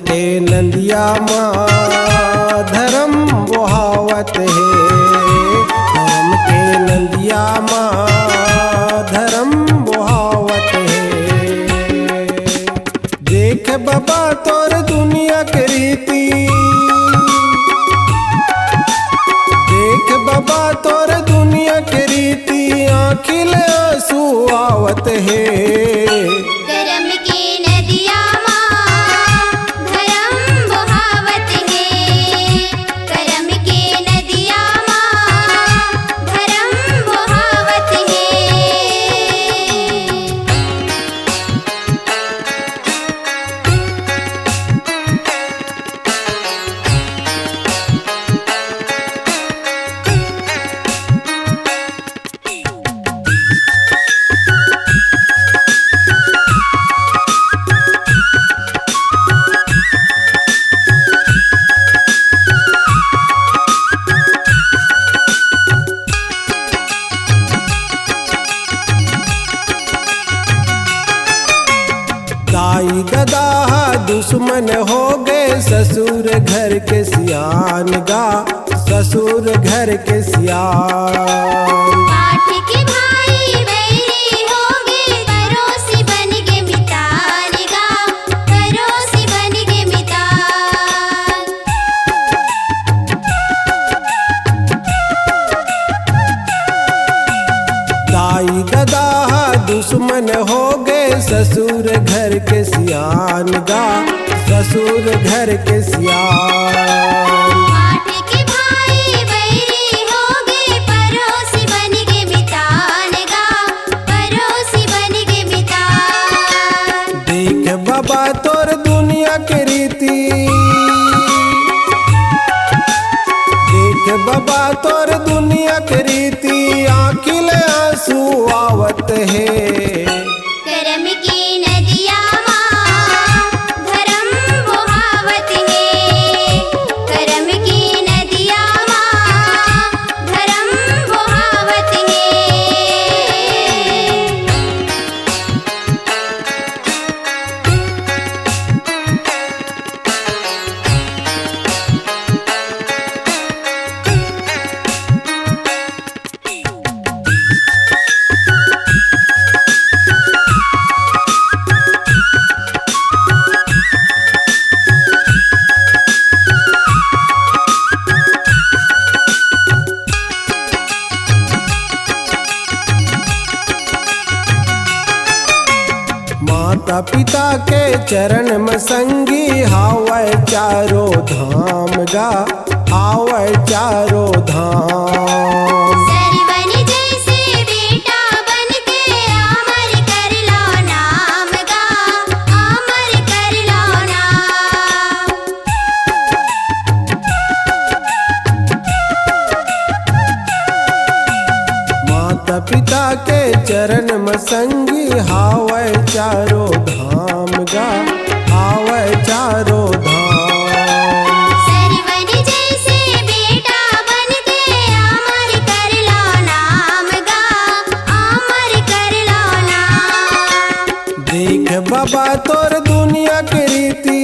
के नदिया माँ धर्म बहावत है। धर्म के नदिया माँ धर्म बहावत है। देख बाबा तोर दुनिया के रीति, देख बाबा तोर दुनिया के रीति, आँखिल आंसू आवत है। धर्म की नदिया माँ धर्म बहावत है। धर्म की नदिया माँ धर्म बहावत है। दाई ददा दुश्मन हो गए ससुर घर के सियान गा, ससुर घर के सियान। पाठ के भाई बैरी होगे, पड़ोसी बन के मितान गा, पड़ोसी बन के मितान। दाई ददा दुश्मन हो गए ससुर घर के सियान गा, ससुर घर के सियान। पाठ के भाई बैरी होगे, पड़ोसी बन के मितान गा, पड़ोसी बन के मितान। देख बाबा तोर दुनिया के रीति, देख बाबा तोर दुनिया के रीति, आँखिल आंसू आवत है। धर्म की नदिया माँ धर्म बहावत है। धर्म की नदिया माँ धर्म बहावत है। माता पिता के चरण में संगी, हावै चारों धाम गा, हावै चारों धाम। सरवन जैसे बेटा बन के अमर कर लो नाम गा, अमर कर लो नाम। माता पिता के चरण में संगी, हावै चारों धाम गा, हावै चारों धाम। सरवन जैसे बेटा बन के अमर कर लो नाम गा, अमर कर लो नाम। देख बाबा तोर दुनिया के रीति,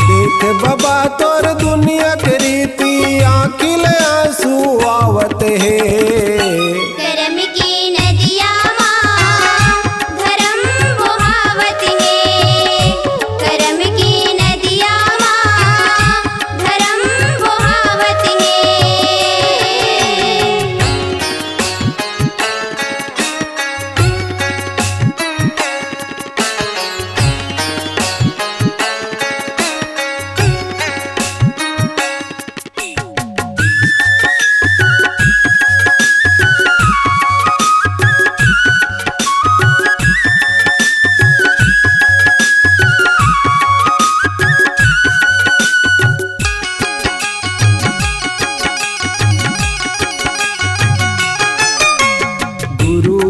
देख बाबा तोर दुनिया के रीति, आँखिल आंसू आवत है। धर्म की नदिया माँ धर्म बहावत है। धर्म की नदिया माँ धर्म बहावत है।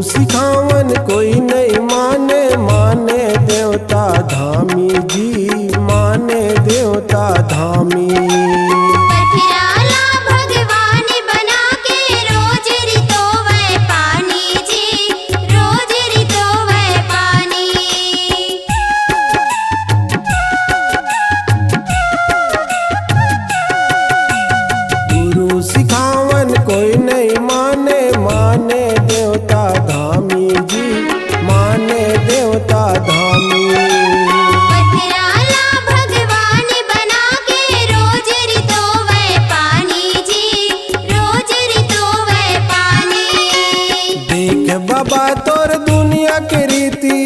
सिखावन कोई नहीं माने, माने देवता धामी जी, माने देवता धामी। पर फिराला भगवान बना के रोज रितोवै पानी जी, रोज रितोवै पानी। बाबा तोर दुनिया के रीति,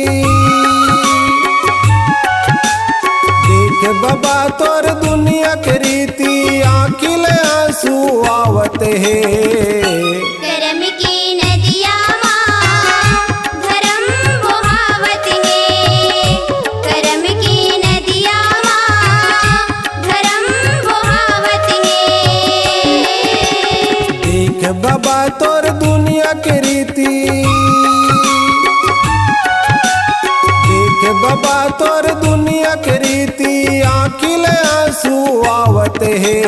देख बाबा तोर दुनिया के रीति, आँखिले आंसू आवत है। करम की नदिया माँ धर्म बहावत है, करम की नदिया माँ धर्म बहावत है। देख बाबा तोर दुनिया के रीति, देख बाबा तोर दुनिया के रीति, आँखिले आंसू आवत है।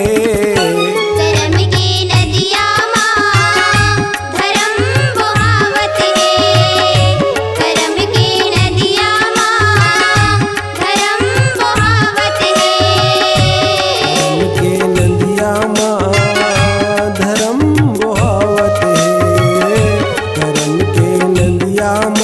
करम की नदिया माँ धर्म बहावत है, करम की नदिया माँ धर्म बहावत है। के नदिया माँ धर्म बहावत है, करम के नदिया माँ